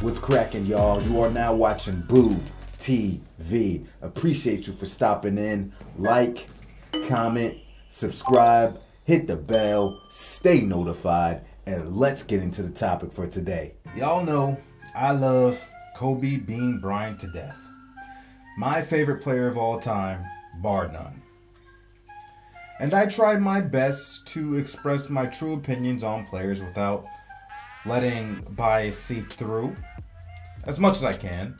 What's cracking, y'all? You are now watching Boo TV. Appreciate you for stopping in. Like, comment, subscribe, hit the bell, stay notified, and let's get into the topic for today. Y'all know I love Kobe Bean Bryant to death. My favorite player of all time, bar none. And I tried my best to express my true opinions on players without letting bias seep through as much as I can.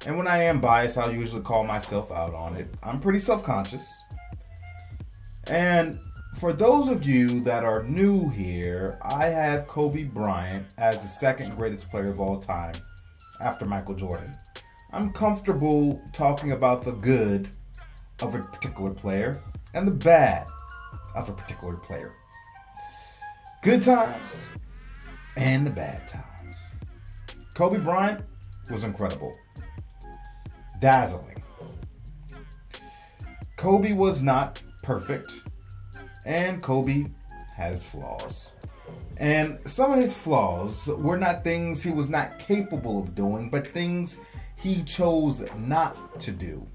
And when I am biased, I'll usually call myself out on it. I'm pretty self-conscious. And for those of you that are new here, I have Kobe Bryant as the second greatest player of all time after Michael Jordan. I'm comfortable talking about the good of a particular player and the bad of a particular player. Good times and the bad times. Kobe Bryant was incredible. Dazzling. Kobe was not perfect, and Kobe had his flaws. And some of his flaws were not things he was not capable of doing, but things he chose not to do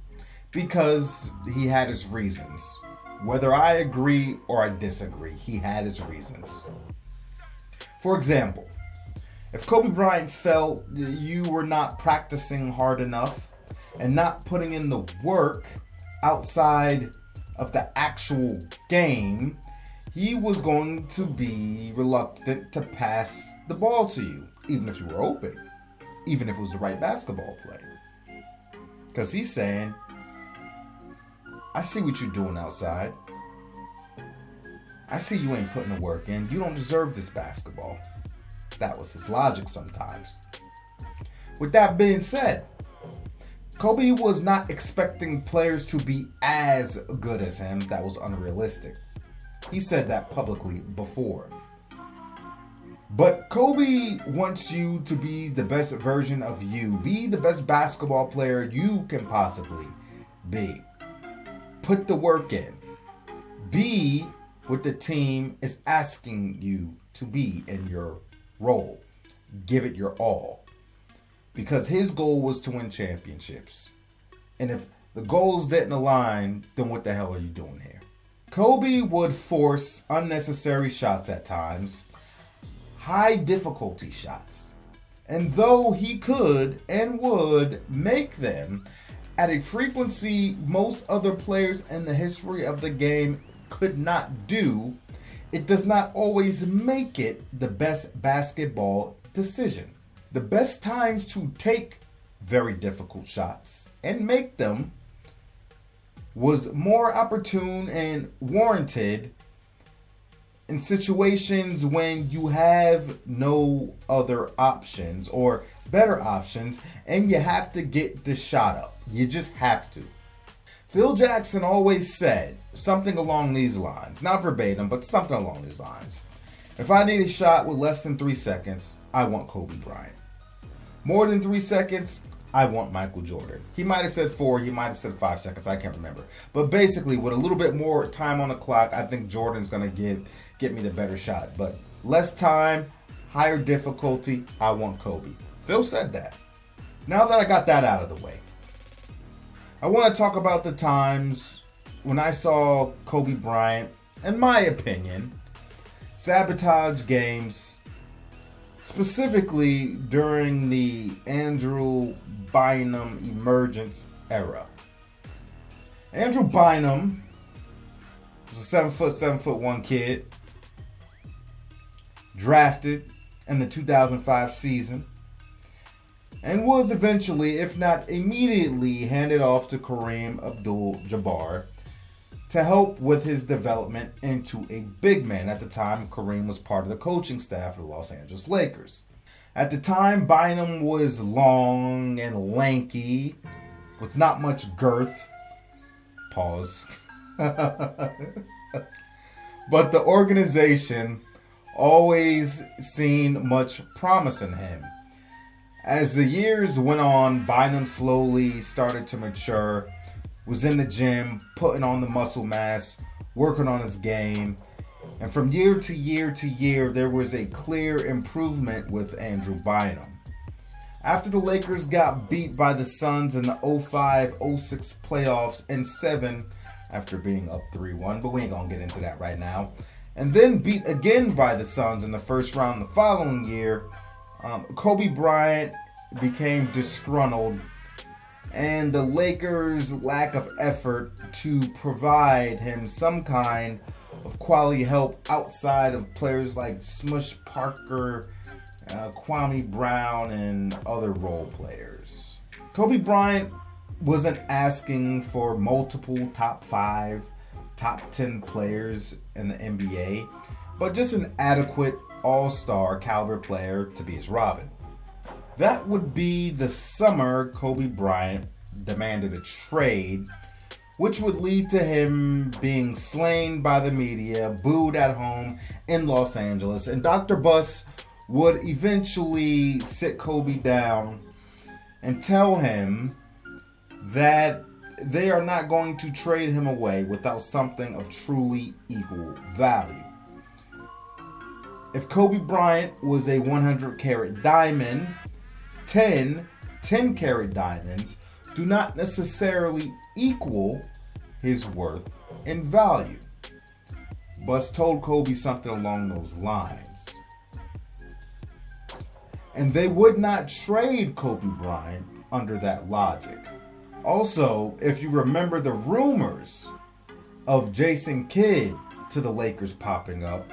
because he had his reasons. Whether I agree or I disagree, he had his reasons. For example, if Kobe Bryant felt you were not practicing hard enough and not putting in the work outside of the actual game, he was going to be reluctant to pass the ball to you, even if you were open, even if it was the right basketball play. Because he's saying, I see what you're doing outside. I see you ain't putting the work in. You don't deserve this basketball. That was his logic sometimes. With that being said, Kobe was not expecting players to be as good as him. That was unrealistic. He said that publicly before. But Kobe wants you to be the best version of you. Be the best basketball player you can possibly be. Put the work in. Be what the team is asking you to be in your role. Give it your all. Because his goal was to win championships. And if the goals didn't align, then what the hell are you doing here? Kobe would force unnecessary shots at times. High difficulty shots. And though he could and would make them at a frequency most other players in the history of the game could not do, it does not always make it the best basketball decision. The best times to take very difficult shots and make them was more opportune and warranted in situations when you have no other options or better options and you have to get the shot up. You just have to. Phil Jackson always said something along these lines, not verbatim, but something along these lines. If I need a shot with less than 3 seconds, I want Kobe Bryant. More than 3 seconds, I want Michael Jordan. He might have said 4, he might have said 5 seconds, I can't remember. But basically, with a little bit more time on the clock, I think Jordan's going to get me the better shot. But less time, higher difficulty, I want Kobe. Phil said that. Now that I got that out of the way, I want to talk about the times when I saw Kobe Bryant, in my opinion, sabotage games, specifically during the Andrew Bynum emergence era. Andrew Bynum was a 7'1" kid, drafted in the 2005 season, and was eventually, if not immediately, handed off to Kareem Abdul-Jabbar to help with his development into a big man. At the time, Kareem was part of the coaching staff of the Los Angeles Lakers. At the time, Bynum was long and lanky, with not much girth. Pause. But the organization always seen much promise in him. As the years went on, Bynum slowly started to mature, was in the gym, putting on the muscle mass, working on his game, And from year to year to year, there was a clear improvement with Andrew Bynum. After the Lakers got beat by the Suns in the 05-06 playoffs in 7 after being up 3-1, but we ain't gonna get into that right now, and then beat again by the Suns in the first round the following year, Kobe Bryant became disgruntled, and the Lakers' lack of effort to provide him some kind of quality help outside of players like Smush Parker, Kwame Brown, and other role players. Kobe Bryant wasn't asking for multiple top 5, top 10 players in the NBA, but just an adequate all-star caliber player to be his Robin. That would be the summer Kobe Bryant demanded a trade, which would lead to him being slain by the media, booed at home in Los Angeles, and Dr. Buss would eventually sit Kobe down and tell him that they are not going to trade him away without something of truly equal value. If Kobe Bryant was a 100-carat diamond, 10 10-carat diamonds do not necessarily equal his worth and value. Buss told Kobe something along those lines. And they would not trade Kobe Bryant under that logic. Also, if you remember the rumors of Jason Kidd to the Lakers popping up,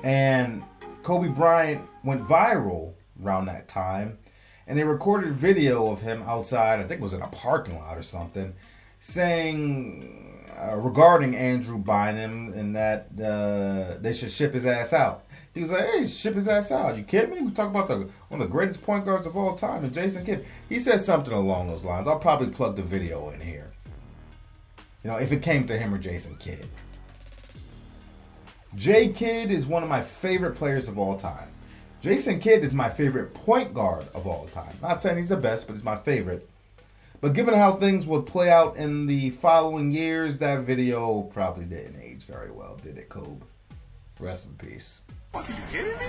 and Kobe Bryant went viral around that time, and they recorded video of him outside, I think it was in a parking lot or something, saying regarding Andrew Bynum and that they should ship his ass out. He was like, hey, ship his ass out. You kidding me? We talk about one of the greatest point guards of all time, and Jason Kidd. He said something along those lines. I'll probably plug the video in here. You know, if it came to him or Jason Kidd. J. Kidd is one of my favorite players of all time. Jason Kidd is my favorite point guard of all time. Not saying he's the best, but he's my favorite. But given how things would play out in the following years, that video probably didn't age very well, did it, Kobe? Rest in peace. Are you kidding me?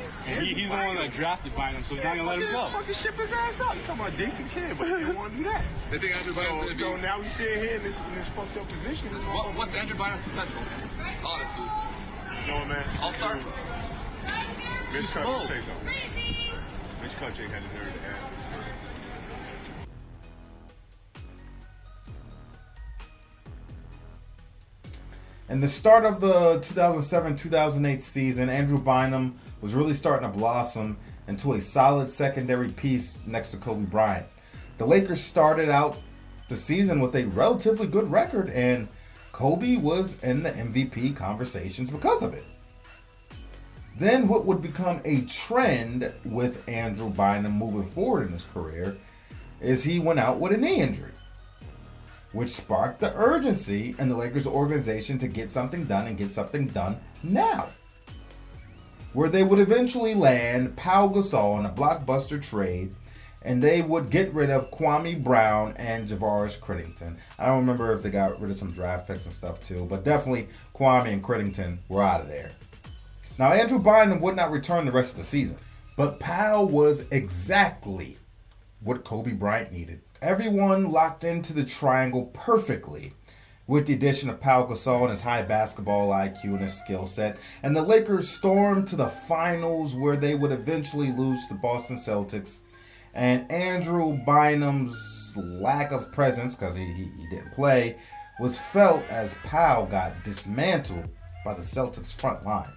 He's the one that drafted Bynum, so he's not gonna let him go. Fucking ship his ass out. You talking about Jason Kidd, but they don't want to do that. They think Andrew Bynum's gonna be. So now we sit here in this fucked up position. What's Andrew Bynum's potential? Honestly. No, man. I'll start. Mitch Country Mitch Country had the nerve to ask. In the start of the 2007-2008 season, Andrew Bynum was really starting to blossom into a solid secondary piece next to Kobe Bryant. The Lakers started out the season with a relatively good record, and Kobe was in the MVP conversations because of it. Then what would become a trend with Andrew Bynum moving forward in his career is he went out with a knee injury, which sparked the urgency in the Lakers organization to get something done and get something done now. Where they would eventually land Pau Gasol in a blockbuster trade, and they would get rid of Kwame Brown and Javaris Crittington. I don't remember if they got rid of some draft picks and stuff too, but definitely Kwame and Crittington were out of there. Now, Andrew Bynum would not return the rest of the season, but Pau was exactly what Kobe Bryant needed. Everyone locked into the triangle perfectly with the addition of Pau Gasol and his high basketball IQ and his skill set. And the Lakers stormed to the finals where they would eventually lose to the Boston Celtics. And Andrew Bynum's lack of presence, because he didn't play, was felt as Pau got dismantled by the Celtics front line.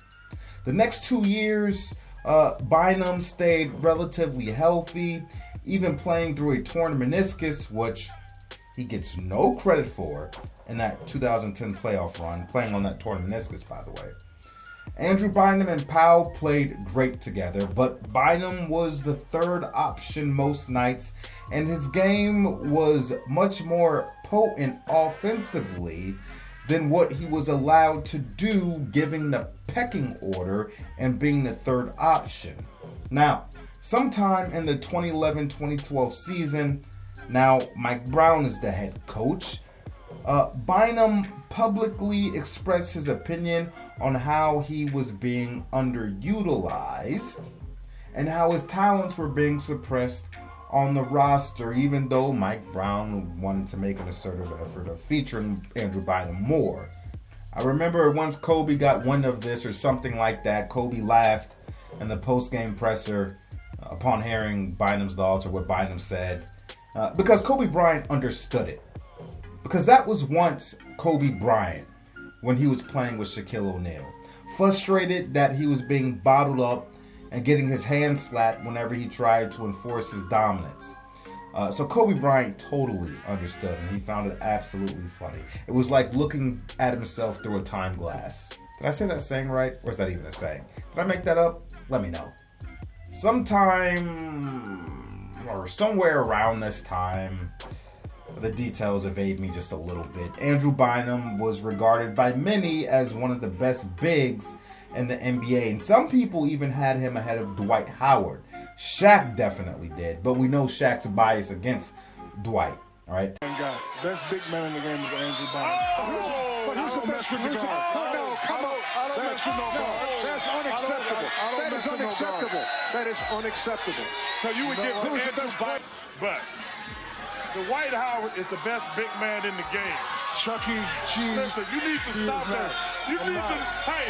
The next 2 years, Bynum stayed relatively healthy, even playing through a torn meniscus, which he gets no credit for in that 2010 playoff run, playing on that torn meniscus, by the way. Andrew Bynum and Pau played great together, but Bynum was the third option most nights, and his game was much more potent offensively than what he was allowed to do, given the pecking order and being the third option. Now, sometime in the 2011-2012 season, now Mike Brown is the head coach, Bynum publicly expressed his opinion on how he was being underutilized and how his talents were being suppressed on the roster, even though Mike Brown wanted to make an assertive effort of featuring Andrew Bynum more. I remember once Kobe got wind of this or something like that, Kobe laughed in the post-game presser upon hearing Bynum's thoughts or what Bynum said, because Kobe Bryant understood it. Because that was once Kobe Bryant when he was playing with Shaquille O'Neal. Frustrated that he was being bottled up and getting his hand slapped whenever he tried to enforce his dominance. So Kobe Bryant totally understood, and he found it absolutely funny. It was like looking at himself through a time glass. Did I say that saying right? Or is that even a saying? Did I make that up? Let me know. Sometime or somewhere around this time, the details evade me just a little bit, Andrew Bynum was regarded by many as one of the best bigs in the NBA, and some people even had him ahead of Dwight Howard. Shaq definitely did, but we know Shaq's bias against Dwight, all right? Best big man in the game is Andrew Bynum. But who's the best with the guards? No, come on. That's unacceptable. That is unacceptable. That is unacceptable. So you would give who's the best bite, but Dwight Howard is the best big man in the game. Chucky Cheese. Listen, you need to stop that. You need to,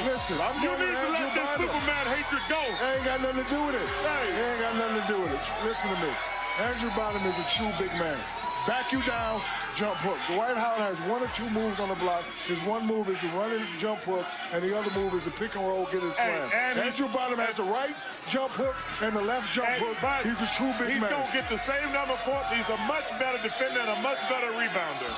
listen, you need to let this Superman hatred go. Ain't got nothing to do with it. Hey. Ain't got nothing to do with it. Listen to me. Andrew Bynum is a true big man. Back you down, jump hook. Dwight Howard has one or two moves on the block. His one move is to run and jump hook, and the other move is to pick and roll, get it slam. Andrew Bynum has the right jump hook and the left jump hook. He's a true big man. He's going to get the same number of points. He's a much better defender and a much better rebounder.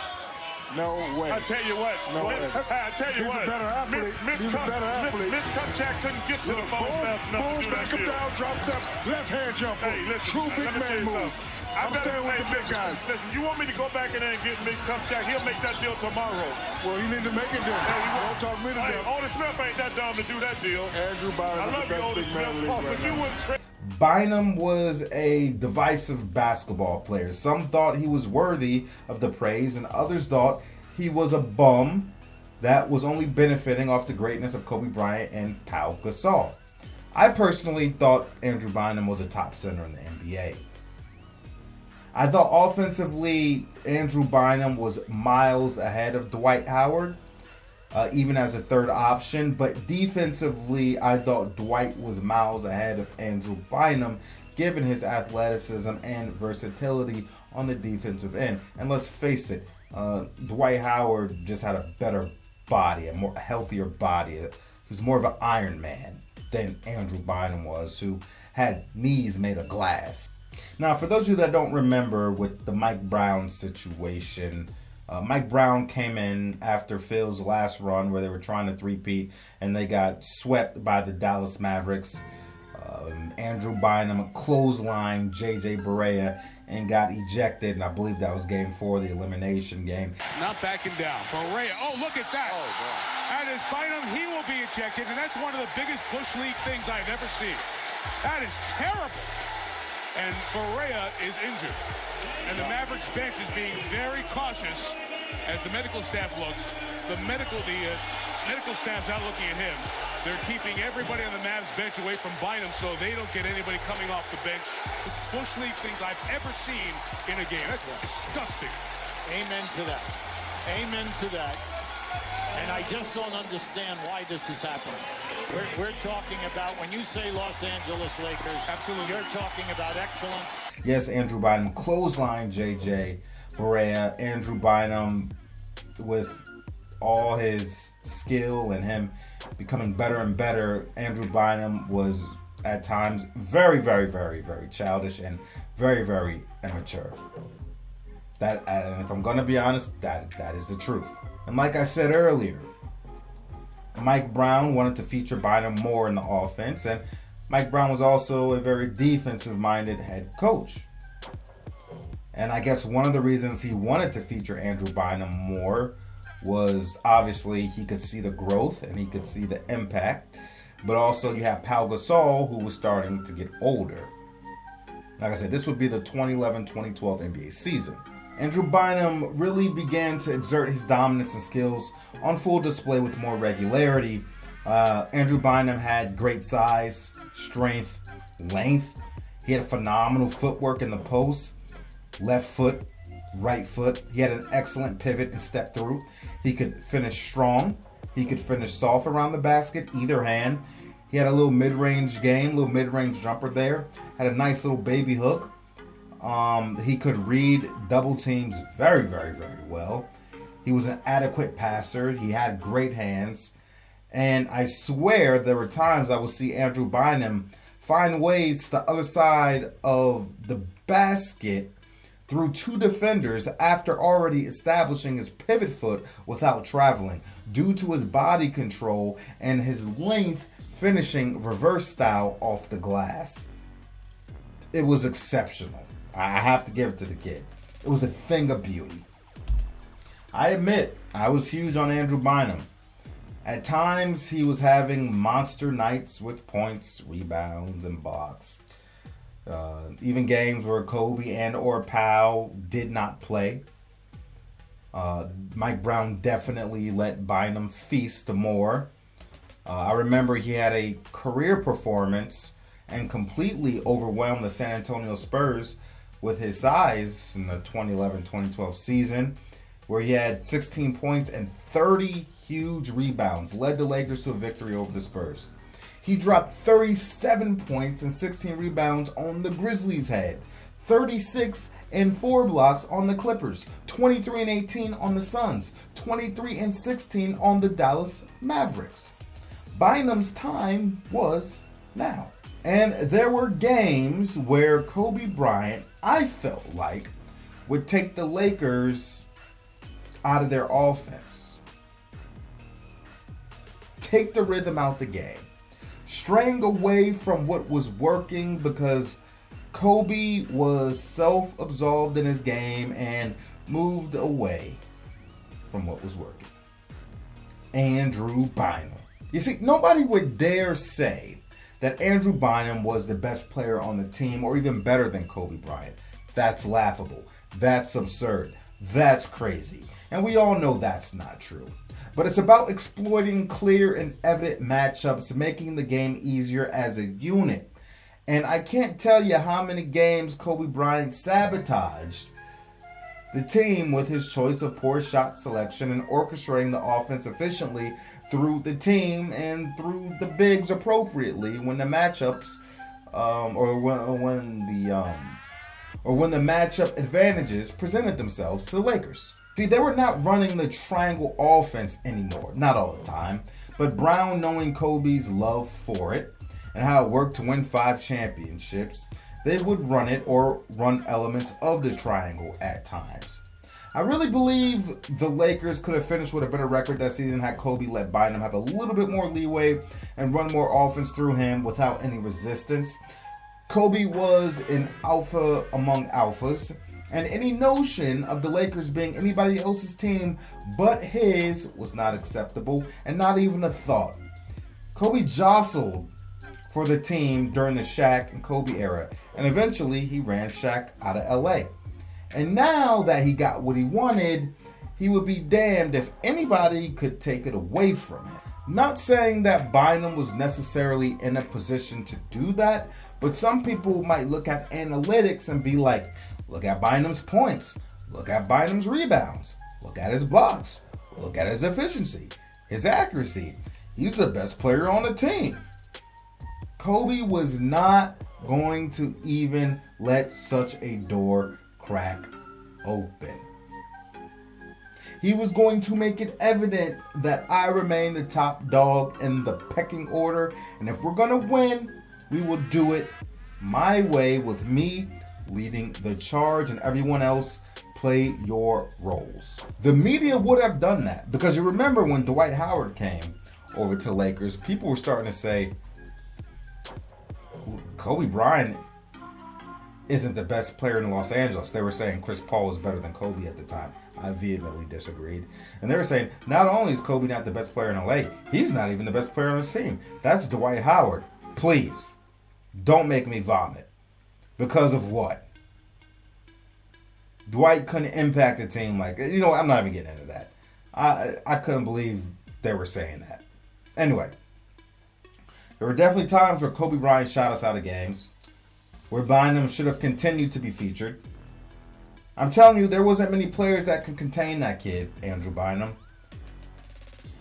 No way. I tell you what. No way. I tell you what. He's a better athlete. He's a better athlete. Mitch Kupchak couldn't get to the ball fast enough to do that back him down, drop step, left hand jump hook. True big man move. I'm staying with the big guys. Listen, you want me to go back in there and get Mitch Kupchak? He'll make that deal tomorrow. Well, you need to make it then. Don't talk me to death. Otis Smith ain't that dumb to do that deal. Andrew Bynum is the best big man in the league right now. Bynum was a divisive basketball player. Some thought he was worthy of the praise, and others thought he was a bum that was only benefiting off the greatness of Kobe Bryant and Pau Gasol. I personally thought Andrew Bynum was a top center in the NBA. I thought offensively, Andrew Bynum was miles ahead of Dwight Howard, even as a third option. But defensively, I thought Dwight was miles ahead of Andrew Bynum, given his athleticism and versatility on the defensive end. And let's face it, Dwight Howard just had a better body, a more healthier body. He was more of an Iron Man than Andrew Bynum was, who had knees made of glass. Now, for those of you that don't remember with the Mike Brown situation, Mike Brown came in after Phil's last run where they were trying to three-peat and they got swept by the Dallas Mavericks. Andrew Bynum clotheslined J.J. Barea and got ejected, and I believe that was game 4, the elimination game. Not backing down. Barea, oh, look at that. Oh, God. That is Bynum. He will be ejected, and that's one of the biggest Bush League things I've ever seen. That is terrible. And Barea is injured. And the Mavericks bench is being very cautious as the medical staff looks. The medical staff's out looking at him. They're keeping everybody on the Mavs bench away from Bynum so they don't get anybody coming off the bench. It's Bush League things I've ever seen in a game. That's disgusting. Amen to that. Amen to that. And I just don't understand why this is happening. We're talking about, when you say Los Angeles Lakers, absolutely, you're talking about excellence. Yes, Andrew Bynum clotheslined J.J. Barea. Andrew Bynum, with all his skill and him becoming better and better, Andrew Bynum was at times very, very, very, very childish and very, very immature. And if I'm going to be honest, that is the truth. And like I said earlier, Mike Brown wanted to feature Bynum more in the offense, and Mike Brown was also a very defensive-minded head coach. And I guess one of the reasons he wanted to feature Andrew Bynum more was obviously he could see the growth and he could see the impact, but also you have Pau Gasol, who was starting to get older. Like I said, this would be the 2011-2012 NBA season. Andrew Bynum really began to exert his dominance and skills on full display with more regularity. Andrew Bynum had great size, strength, length. He had a phenomenal footwork in the post. Left foot, right foot. He had an excellent pivot and step through. He could finish strong. He could finish soft around the basket, either hand. He had a little mid-range game, little mid-range jumper there. Had a nice little baby hook. He could read double teams very, very, very well. He was an adequate passer. He had great hands. And I swear there were times I would see Andrew Bynum find ways to the other side of the basket through two defenders after already establishing his pivot foot without traveling, due to his body control and his length finishing reverse style off the glass. It was exceptional. I have to give it to the kid. It was a thing of beauty. I admit, I was huge on Andrew Bynum. At times, he was having monster nights with points, rebounds, and blocks. Even games where Kobe and or Powell did not play. Mike Brown definitely let Bynum feast more. I remember he had a career performance and completely overwhelmed the San Antonio Spurs with his size in the 2011-2012 season, where he had 16 points and 30 huge rebounds, led the Lakers to a victory over the Spurs. He dropped 37 points and 16 rebounds on the Grizzlies' head, 36 and 4 blocks on the Clippers, 23 and 18 on the Suns, 23 and 16 on the Dallas Mavericks. Bynum's time was now. And there were games where Kobe Bryant, I felt like, would take the Lakers out of their offense. Take the rhythm out the game. Straying away from what was working because Kobe was self-absorbed in his game and moved away from what was working. Andrew Bynum. You see, nobody would dare say that Andrew Bynum was the best player on the team or even better than Kobe Bryant. That's laughable. That's absurd. That's crazy. And we all know that's not true. But it's about exploiting clear and evident matchups, making the game easier as a unit. And I can't tell you how many games Kobe Bryant sabotaged the team with his choice of poor shot selection and orchestrating the offense efficiently through the team and through the bigs appropriately when the matchups or when the matchup advantages presented themselves to the Lakers. See, they were not running the triangle offense anymore, not all the time, but Brown, knowing Kobe's love for it and how it worked to win 5 championships, they would run it or run elements of the triangle at times. I really believe the Lakers could have finished with a better record that season had Kobe let Bynum have a little bit more leeway and run more offense through him without any resistance. Kobe was an alpha among alphas, and any notion of the Lakers being anybody else's team but his was not acceptable and not even a thought. Kobe jostled for the team during the Shaq and Kobe era, and eventually he ran Shaq out of LA. And now that he got what he wanted, he would be damned if anybody could take it away from him. Not saying that Bynum was necessarily in a position to do that, but some people might look at analytics and be like, look at Bynum's points, look at Bynum's rebounds, look at his blocks, look at his efficiency, his accuracy. He's the best player on the team. Kobe was not going to even let such a door crack open. He was going to make it evident that I remain the top dog in the pecking order, and if we're going to win, we will do it my way, with me leading the charge and everyone else play your roles. The media would have done that, because you remember when Dwight Howard came over to the Lakers, people were starting to say, Kobe Bryant isn't the best player in Los Angeles. They were saying Chris Paul was better than Kobe at the time. I vehemently disagreed. And they were saying, not only is Kobe not the best player in LA, he's not even the best player on his team. That's Dwight Howard. Please, don't make me vomit. Because of what? Dwight couldn't impact the team like, I'm not even getting into that. I couldn't believe they were saying that. Anyway, There were definitely times where Kobe Bryant shot us out of games, where Bynum should have continued to be featured. I'm telling you, there wasn't many players that could contain that kid, Andrew Bynum.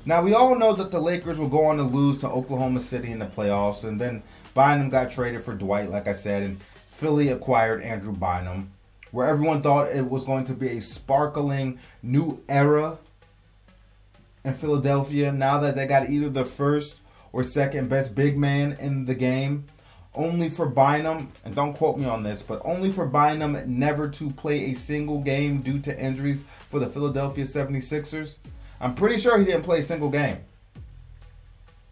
Now, we all know that the Lakers will go on to lose to Oklahoma City in the playoffs, and then Bynum got traded for Dwight, like I said, and Philly acquired Andrew Bynum, where everyone thought it was going to be a sparkling new era in Philadelphia, now that they got either the first or second best big man in the game, only for Bynum, and don't quote me on this, but only for Bynum never to play a single game due to injuries for the Philadelphia 76ers. I'm pretty sure he didn't play a single game.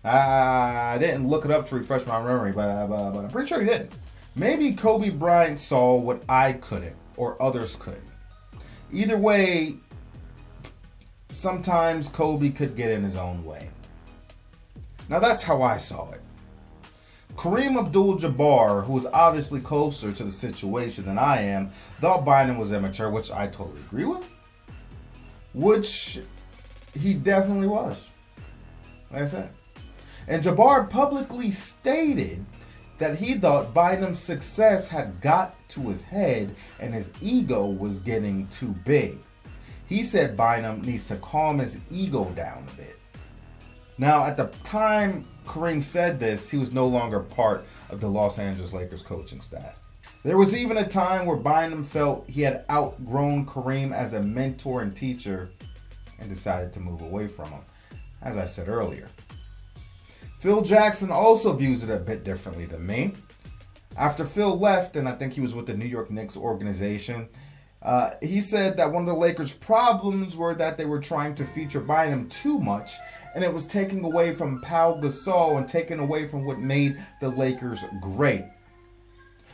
I didn't look it up to refresh my memory, but I'm pretty sure he didn't. Maybe Kobe Bryant saw what I couldn't, or others couldn't. Either way, sometimes Kobe could get in his own way. Now that's how I saw it. Kareem Abdul-Jabbar, who was obviously closer to the situation than I am, thought Bynum was immature, which I totally agree with. Which he definitely was. Like I said. And Jabbar publicly stated that he thought Bynum's success had got to his head and his ego was getting too big. He said Bynum needs to calm his ego down a bit. Now, at the time Kareem said this, he was no longer part of the Los Angeles Lakers coaching staff. There was even a time where Bynum felt he had outgrown Kareem as a mentor and teacher and decided to move away from him, as I said earlier. Phil Jackson also views it a bit differently than me. After Phil left, and I think he was with the New York Knicks organization, he said that one of the Lakers' problems were that they were trying to feature Bynum too much, and it was taking away from Pau Gasol and taking away from what made the Lakers great.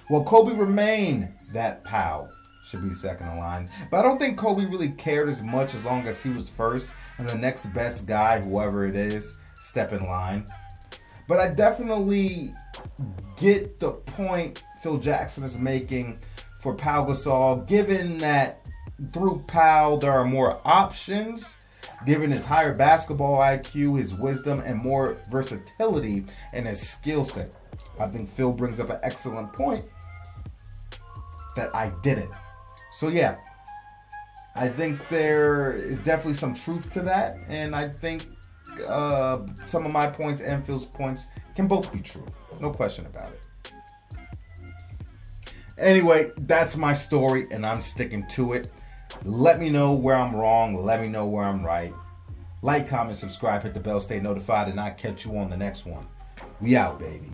Well, Kobe remained that Pau should be second in line, but I don't think Kobe really cared as much as long as he was first and the next best guy, whoever it is, step in line. But I definitely get the point Phil Jackson is making for Pau Gasol, given that through Pau there are more options, given his higher basketball IQ, his wisdom, and more versatility in his skill set. I think Phil brings up an excellent point that I didn't. So yeah, I think there is definitely some truth to that, and I think some of my points and Phil's points can both be true. No question about it. Anyway, that's my story, and I'm sticking to it. Let me know where I'm wrong. Let me know where I'm right. Like, comment, subscribe, hit the bell, stay notified, and I'll catch you on the next one. We out, baby.